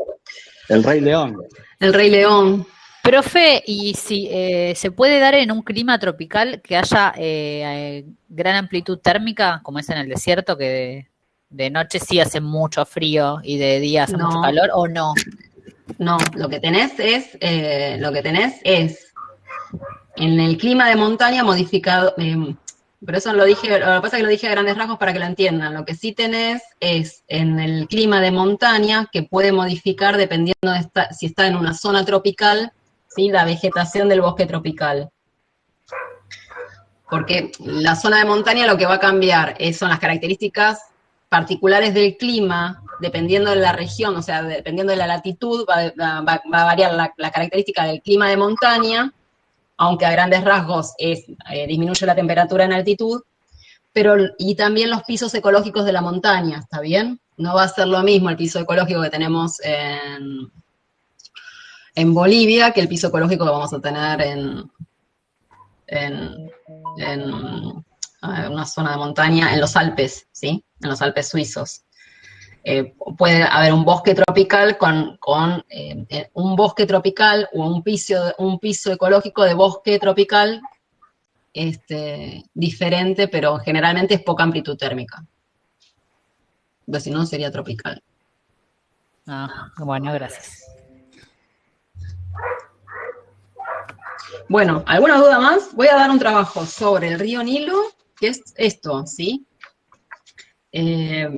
El Rey León. El Rey León. Profe, ¿y si se puede dar en un clima tropical que haya gran amplitud térmica, como es en el desierto, que de noche sí hace mucho frío y de día hace mucho calor, o no? No, lo que tenés es en el clima de montaña modificado, pero eso lo que pasa es que lo dije a grandes rasgos para que lo entiendan. Lo que sí tenés es en el clima de montaña que puede modificar dependiendo de si está en una zona tropical, ¿sí? La vegetación del bosque tropical. Porque la zona de montaña lo que va a cambiar son las características particulares del clima, dependiendo de la región, o sea, dependiendo de la latitud, va a variar la característica del clima de montaña, aunque a grandes rasgos disminuye la temperatura en altitud, y también los pisos ecológicos de la montaña, ¿está bien? No va a ser lo mismo el piso ecológico que tenemos en Bolivia que el piso ecológico que vamos a tener en una zona de montaña, en los Alpes, ¿sí? En los Alpes suizos. Puede haber un bosque tropical un bosque tropical o un piso ecológico de bosque tropical diferente, pero generalmente es poca amplitud térmica. Porque si no sería tropical. Ah, bueno, gracias. Bueno, ¿alguna duda más? Voy a dar un trabajo sobre el río Nilo, que es esto, ¿sí? Que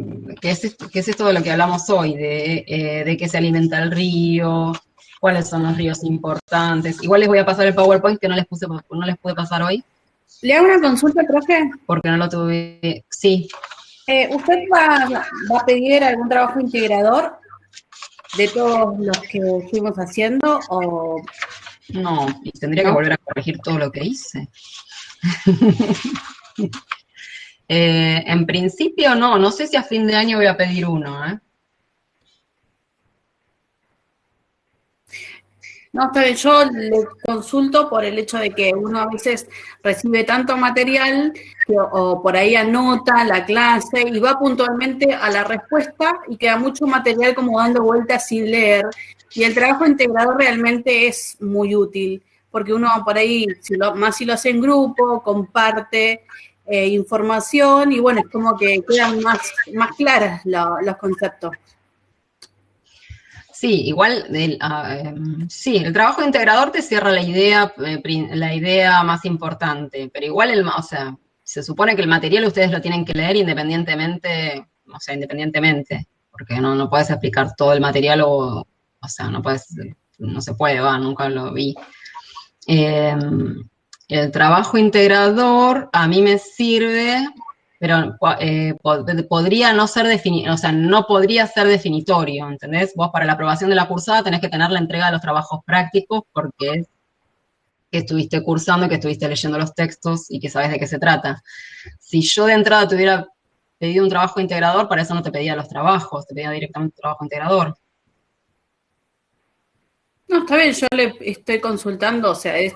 es esto de lo que hablamos hoy, de qué se alimenta el río, cuáles son los ríos importantes. Igual les voy a pasar el PowerPoint que no les pude pasar hoy. ¿Le hago una consulta, profe? Porque no lo tuve. Sí. ¿Usted va a pedir algún trabajo integrador de todos los que fuimos haciendo o...? No, y tendría que volver a corregir todo lo que hice. En principio no sé si a fin de año voy a pedir uno, ¿eh? No, está bien, yo le consulto por el hecho de que uno a veces recibe tanto material o por ahí anota la clase y va puntualmente a la respuesta y queda mucho material como dando vueltas sin leer. Y el trabajo integrador realmente es muy útil, porque uno por ahí, más si lo hace en grupo, comparte información y bueno, es como que quedan más claras los conceptos. Sí, igual, sí, el trabajo integrador te cierra la idea más importante, pero igual, o sea, se supone que el material ustedes lo tienen que leer independientemente, o sea, independientemente, porque no puedes explicar todo el material o sea, no se puede, nunca lo vi. El trabajo integrador a mí me sirve, pero podría no ser o sea, no podría ser definitorio, ¿entendés? Vos para la aprobación de la cursada tenés que tener la entrega de los trabajos prácticos porque es que estuviste cursando, que estuviste leyendo los textos y que sabes de qué se trata. Si yo de entrada te hubiera pedido un trabajo integrador, para eso no te pedía los trabajos, te pedía directamente un trabajo integrador. No, está bien, yo le estoy consultando, o sea, es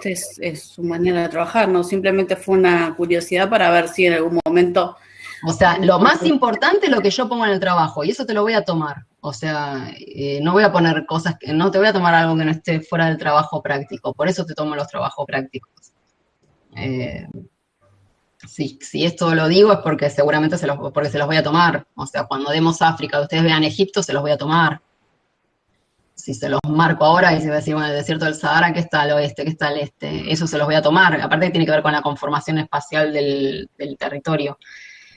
su manera de trabajar, no simplemente fue una curiosidad para ver si en algún momento... O sea, lo más importante es lo que yo pongo en el trabajo, y eso te lo voy a tomar. O sea, no voy a poner cosas, no te voy a tomar algo que no esté fuera del trabajo práctico, por eso te tomo los trabajos prácticos. Si esto lo digo es porque seguramente porque se los voy a tomar. O sea, cuando demos África, ustedes vean Egipto, se los voy a tomar. Si se los marco ahora y se va a decir, bueno, el desierto del Sahara, ¿qué está al oeste? ¿Qué está al este? Eso se los voy a tomar. Aparte que tiene que ver con la conformación espacial del territorio.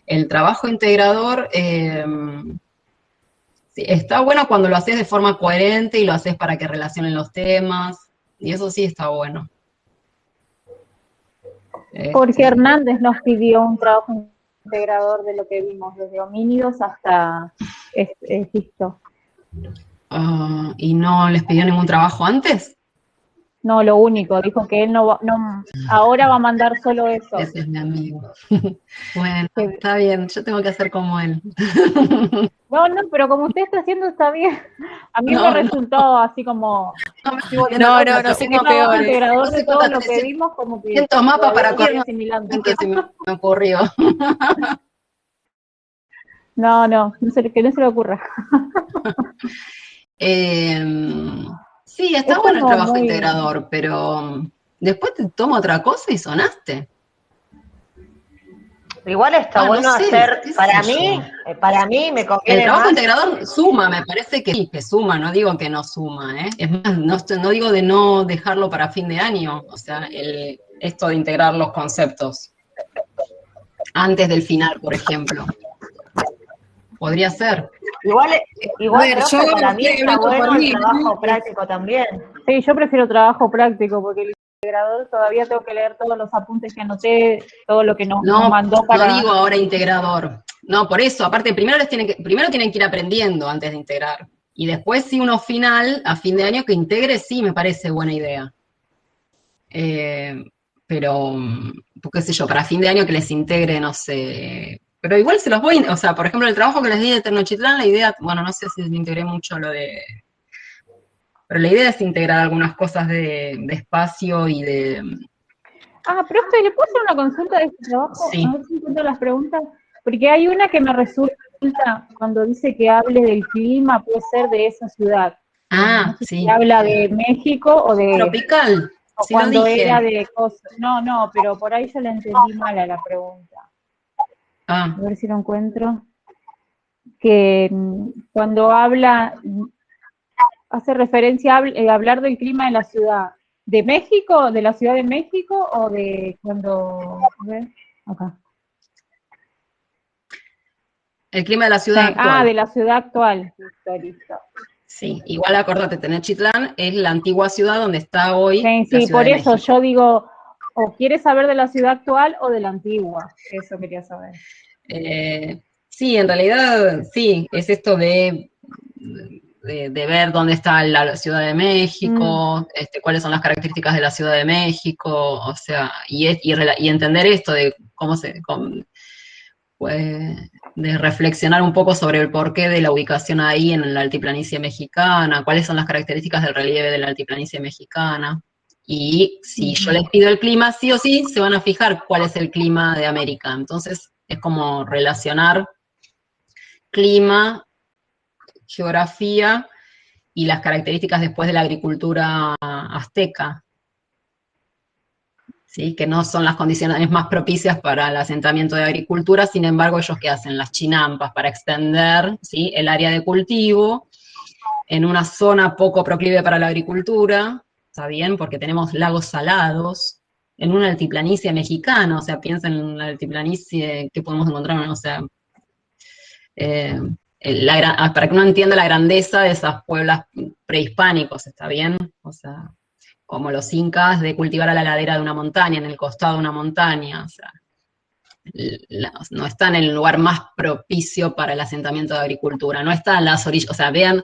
El trabajo integrador sí, está bueno cuando lo haces de forma coherente y lo haces para que relacionen los temas. Y eso sí está bueno. Jorge Hernández nos pidió un trabajo integrador de lo que vimos, desde homínidos hasta Egipto. ¿Y no les pidió ningún trabajo antes? No, lo único, dijo que él ahora va a mandar solo eso. Ese es mi amigo. Bueno, está bien, yo tengo que hacer como él. No, pero como usted está haciendo está bien. A mí me resultó así como... No, sé qué peor. Integrador de todo lo que vimos, como que... 500 mapas para correr. asimilando. Se me ocurrió. Que no se le ocurra. Sí, está bueno el trabajo integrador, pero después te tomo otra cosa y sonaste. Igual está bueno no sé, hacer, para mí me conviene el trabajo más. integrador suma, me parece que sí, que suma, no digo que no suma, ¿eh? Es más, no digo de no dejarlo para fin de año, o sea, esto de integrar los conceptos antes del final, por ejemplo. Podría ser. Igual yo para mí está bueno el trabajo ¿no? práctico también. Sí, yo prefiero trabajo práctico, porque el integrador todavía tengo que leer todos los apuntes que anoté, todo lo que nos mandó para... No digo ahora integrador. No, por eso, aparte, primero tienen que ir aprendiendo antes de integrar. Y después, si uno a fin de año, que integre, sí me parece buena idea. Pero, qué sé yo, para fin de año que les integre, no sé... Pero igual se los voy, o sea, por ejemplo, el trabajo que les di de Tenochtitlán, la idea, bueno, no sé si integré mucho pero la idea es integrar algunas cosas de espacio y de... profe, ¿le puedo hacer una consulta de este trabajo? Sí. A ver si encuentro las preguntas. Porque hay una que me resulta, cuando dice que hable del clima, puede ser de esa ciudad. No sé sí. Si habla de México o de... Tropical, o sí cuando lo dije. era de cosas. No, pero por ahí yo la entendí mal a la pregunta. A ver si lo encuentro. Que cuando hace referencia a hablar del clima de la ciudad. ¿De México? ¿De la Ciudad de México? ¿O de cuando...? Acá. El clima de la ciudad actual. De la ciudad actual. Listo. Sí, igual acordate, Tenochtitlán es la antigua ciudad donde está hoy Sí, la Ciudad por de eso México. yo digo, o quieres saber de la ciudad actual o de la antigua. Eso quería saber. Sí, en realidad, sí, es esto de ver dónde está la Ciudad de México, cuáles son las características de la Ciudad de México, o sea, y entender esto de de reflexionar un poco sobre el porqué de la ubicación ahí en la altiplanicie mexicana, cuáles son las características del relieve de la altiplanicie mexicana. Y si yo les pido el clima, sí o sí, se van a fijar cuál es el clima de América. Entonces, es como relacionar clima, geografía y las características después de la agricultura azteca, ¿sí? Que no son las condiciones más propicias para el asentamiento de agricultura, sin embargo, ellos ¿qué hacen? Las chinampas para extender, ¿sí?, el área de cultivo en una zona poco proclive para la agricultura, ¿está bien? Porque tenemos lagos salados, en una altiplanicie mexicana, o sea, piensen en la altiplanicie que podemos encontrar, o sea, para que uno entienda la grandeza de esas pueblos prehispánicos, ¿está bien? O sea, como los incas de cultivar a la ladera de una montaña, en el costado de una montaña, o sea, no está en el lugar más propicio para el asentamiento de agricultura, no está en las orillas, o sea, vean,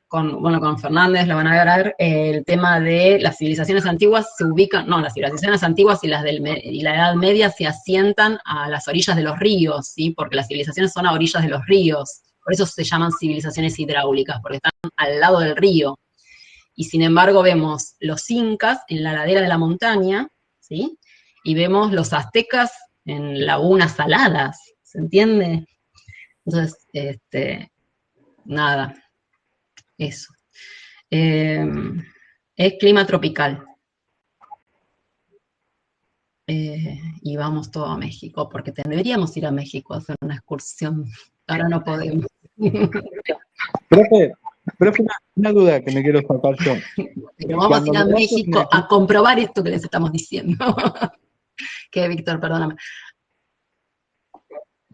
con Fernández lo van a ver, el tema de las civilizaciones antiguas se ubican, no, las civilizaciones antiguas y y la Edad Media se asientan a las orillas de los ríos, ¿sí? Porque las civilizaciones son a orillas de los ríos, por eso se llaman civilizaciones hidráulicas, porque están al lado del río. Y sin embargo vemos los incas en la ladera de la montaña, ¿sí? Y vemos los aztecas en lagunas saladas, ¿se entiende? Entonces, nada, eso. Es clima tropical. Y vamos todo a México, porque deberíamos ir a México a hacer una excursión. Ahora no podemos. Profe, una duda que me quiero sacar yo. Pero vamos a ir a México a comprobar esto que les estamos diciendo. Que Víctor, perdóname.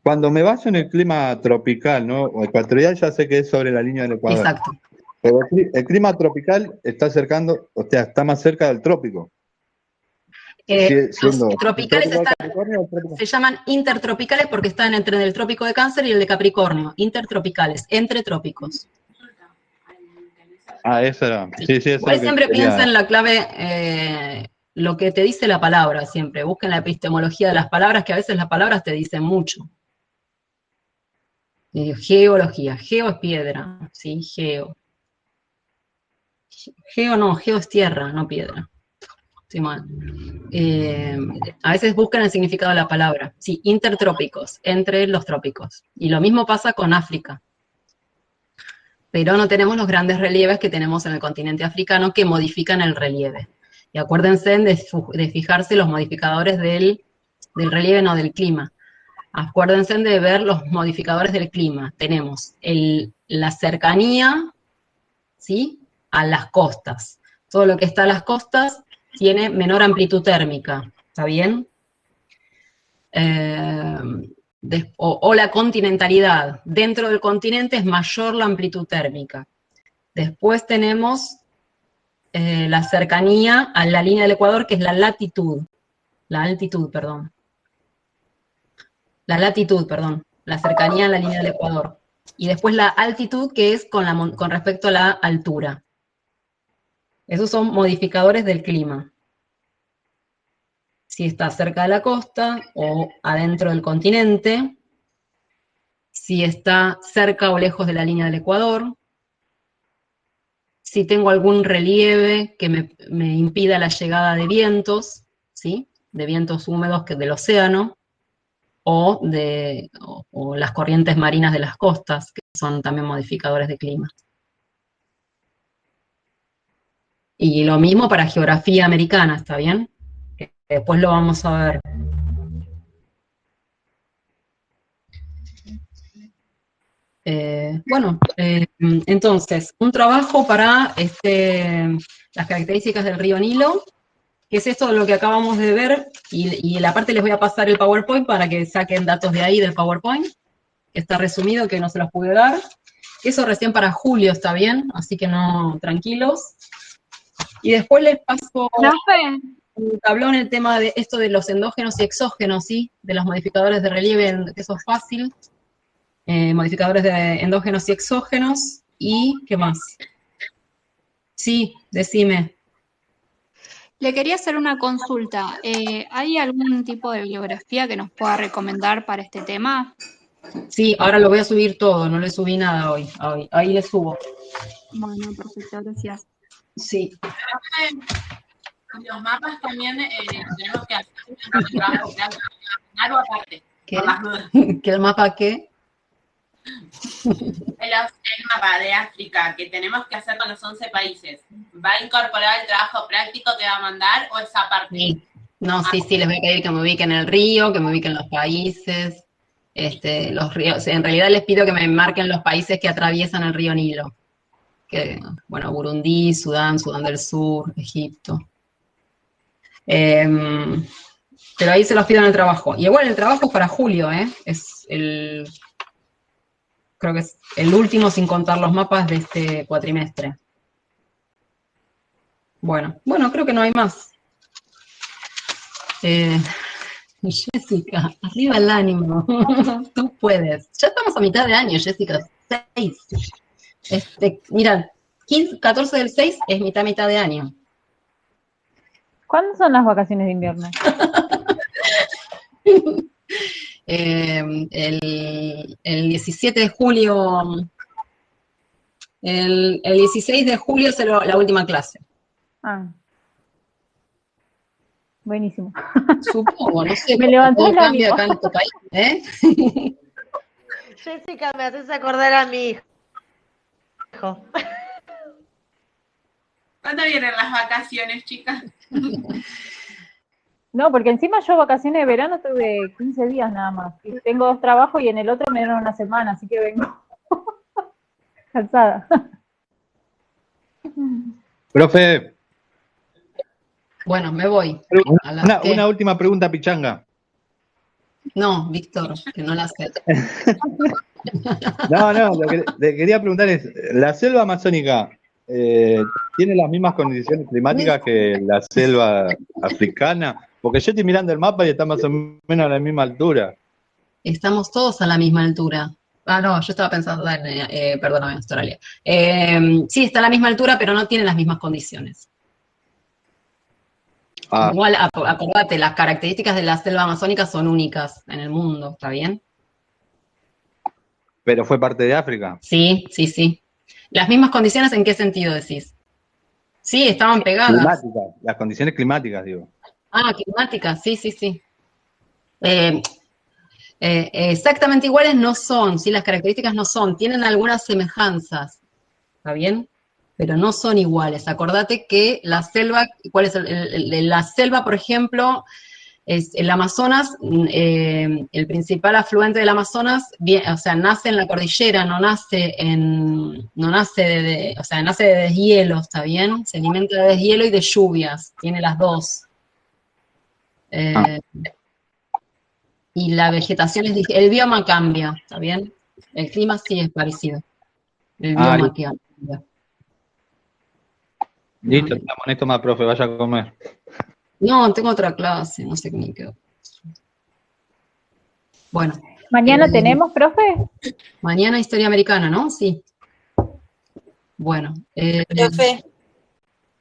Cuando me baso en el clima tropical, ¿no? O ecuatorial, ya sé que es sobre la línea del Ecuador. Exacto. Pero el clima tropical está acercando, o sea, está más cerca del trópico. Los tropicales se llaman intertropicales porque están entre el trópico de Cáncer y el de Capricornio. Intertropicales, entre trópicos. Ah, eso era. Sí, eso Igual siempre piensa en la clave, lo que te dice la palabra siempre. Busquen la epistemología de las palabras, que a veces las palabras te dicen mucho. Geología. Geo es piedra, ¿sí? Geo. Geo es tierra, no piedra. Estoy mal. A veces buscan el significado de la palabra. Sí, intertrópicos, entre los trópicos. Y lo mismo pasa con África. Pero no tenemos los grandes relieves que tenemos en el continente africano que modifican el relieve. Y acuérdense de fijarse los modificadores del relieve, no del clima. Acuérdense de ver los modificadores del clima. Tenemos la cercanía, ¿sí?, a las costas. Todo lo que está a las costas tiene menor amplitud térmica, ¿está bien? O la continentalidad. Dentro del continente es mayor la amplitud térmica. Después tenemos la cercanía a la línea del Ecuador, que es la latitud. La cercanía a la línea del Ecuador. Y después la altitud, que es con respecto a la altura. Esos son modificadores del clima. Si está cerca de la costa o adentro del continente, si está cerca o lejos de la línea del Ecuador, si tengo algún relieve que me impida la llegada de vientos, ¿sí?, de vientos húmedos del océano, o las corrientes marinas de las costas, que son también modificadores de clima. Y lo mismo para geografía americana, ¿está bien? Que después lo vamos a ver. Entonces, un trabajo para las características del río Nilo, que es esto de lo que acabamos de ver, y en la parte les voy a pasar el PowerPoint para que saquen datos de ahí del PowerPoint, que está resumido, que no se los pude dar. Eso recién para julio, ¿está bien? Así que no, tranquilos. Y después les paso un tablón el tema de esto de los endógenos y exógenos, ¿sí? De los modificadores de relieve, que eso es fácil. Modificadores de endógenos y exógenos. ¿Y qué más? Sí, decime. Le quería hacer una consulta. ¿Hay algún tipo de bibliografía que nos pueda recomendar para este tema? Sí, ahora lo voy a subir todo, no le subí nada hoy. Ahí le subo. Bueno, perfecto, gracias. Sí. Los mapas también tenemos que hacer un trabajo algo aparte. ¿Qué? ¿Que el mapa qué? El mapa de África que tenemos que hacer con los 11 países, ¿va a incorporar el trabajo práctico que va a mandar o esa parte? Sí. No, sí, les voy a pedir que me ubiquen el río, que me ubiquen los países, los ríos. En realidad les pido que me marquen los países que atraviesan el río Nilo. Que, bueno, Burundi, Sudán, Sudán del Sur, Egipto. Pero ahí se los pido en el trabajo. Y igual el trabajo es para julio, es creo que es el último sin contar los mapas de este cuatrimestre. Bueno, creo que no hay más. Jessica, arriba el ánimo. Tú puedes. Ya estamos a mitad de año, Jessica. 6. Mira, 14 del 6 es mitad de año. ¿Cuándo son las vacaciones de invierno? El 17 de julio, el 16 de julio es la última clase. Ah. Buenísimo. Supongo, no sé. Me levantó el cambia ánimo. acá en este país, Jessica, me haces acordar a mi hijo. ¿Cuándo vienen las vacaciones, chicas? No, porque encima yo vacaciones de verano tuve 15 días nada más. Y tengo 2 trabajos y en el otro me dieron una semana, así que vengo cansada. Profe, Bueno, me voy. una última pregunta, Pichanga. No, Víctor, que no la sé. No, lo que le quería preguntar es, ¿la selva amazónica tiene las mismas condiciones climáticas que la selva africana? Porque yo estoy mirando el mapa y está más o menos a la misma altura. Estamos todos a la misma altura. Ah, no, yo estaba pensando perdóname, Australia. Sí, está a la misma altura, pero no tiene las mismas condiciones. Igual, acordate, las características de la selva amazónica son únicas en el mundo, ¿está bien? ¿Pero fue parte de África? Sí. ¿Las mismas condiciones en qué sentido decís? Sí, estaban pegadas. Climáticas, las condiciones climáticas, digo. Ah, climáticas, sí. Exactamente iguales no son, ¿sí? Las características no son, tienen algunas semejanzas, ¿está bien? Pero no son iguales. Acordate que la selva, ¿cuál es la selva, por ejemplo? Es el Amazonas, el principal afluente del Amazonas, nace en la cordillera, nace de deshielo, ¿está bien? Se alimenta de deshielo y de lluvias, tiene las dos. Y la vegetación el bioma cambia, ¿está bien? El clima sí es parecido. El bioma cambia. Listo, estamos en esto más, profe, vaya a comer. No, tengo otra clase, no sé qué me quedó. Bueno. ¿Mañana tenemos, profe? Mañana historia americana, ¿no? Sí. Bueno. Profe,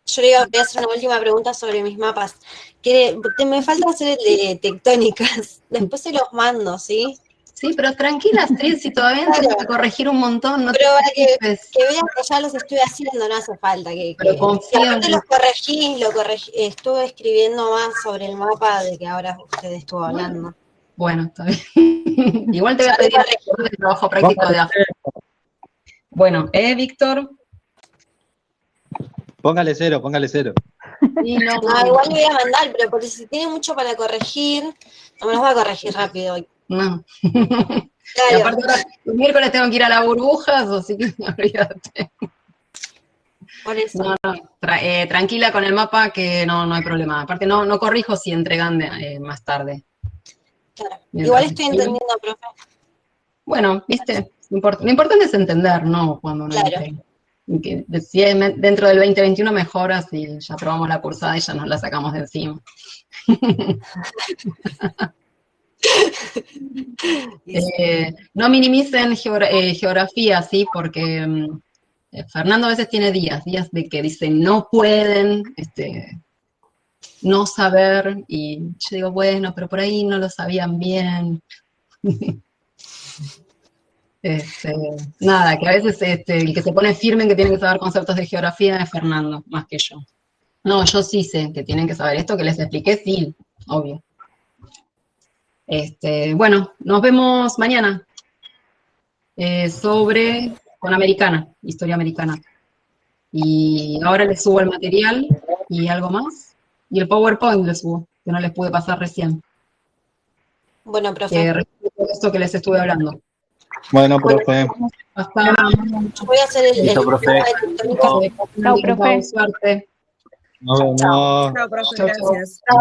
yo le voy a hacer una última pregunta sobre mis mapas. Me falta hacer el de tectónicas. Después se los mando, ¿sí? Sí, pero tranquila, si todavía tengo que corregir un montón. Pero para que vean que ya los estoy haciendo, no hace falta pero confío en... los corregí, estuve escribiendo más sobre el mapa de que ahora usted estuvo hablando. Bueno, está bien. Igual te voy a pedir el trabajo práctico de África. Bueno, Víctor. Póngale cero. Sí, no, igual le voy a mandar, pero porque si tiene mucho para corregir, no me los va a corregir rápido hoy. No. Claro. Y aparte ahora, el miércoles tengo que ir a las burbujas, así que olvídate. Por eso. No, tranquila con el mapa que no hay problema. Aparte no corrijo si entregan más tarde. Claro. Igual estoy entendiendo, profe. Bueno, viste, lo importante es entender, ¿no? Cuando uno entrega. Que si es dentro del 2021 mejora si ya probamos la cursada y ya nos la sacamos de encima. No minimicen geografía, ¿sí? Porque Fernando a veces tiene días de que dice no pueden no saber, y yo digo, bueno, pero por ahí no lo sabían bien. Nada, que a veces el que se pone firme en que tienen que saber conceptos de geografía es Fernando, más que yo. No, yo sí sé que tienen que saber esto que les expliqué, sí, obvio. Bueno, nos vemos mañana. con americana, historia americana. Y ahora les subo el material y algo más. Y el PowerPoint les subo, que no les pude pasar recién. Bueno, profe. Que respecto a esto que les estuve hablando. Bueno, profe. Hasta. Yo voy a hacer el profe. Chao, profe. Suerte. Nos vemos. Chao, profe, gracias.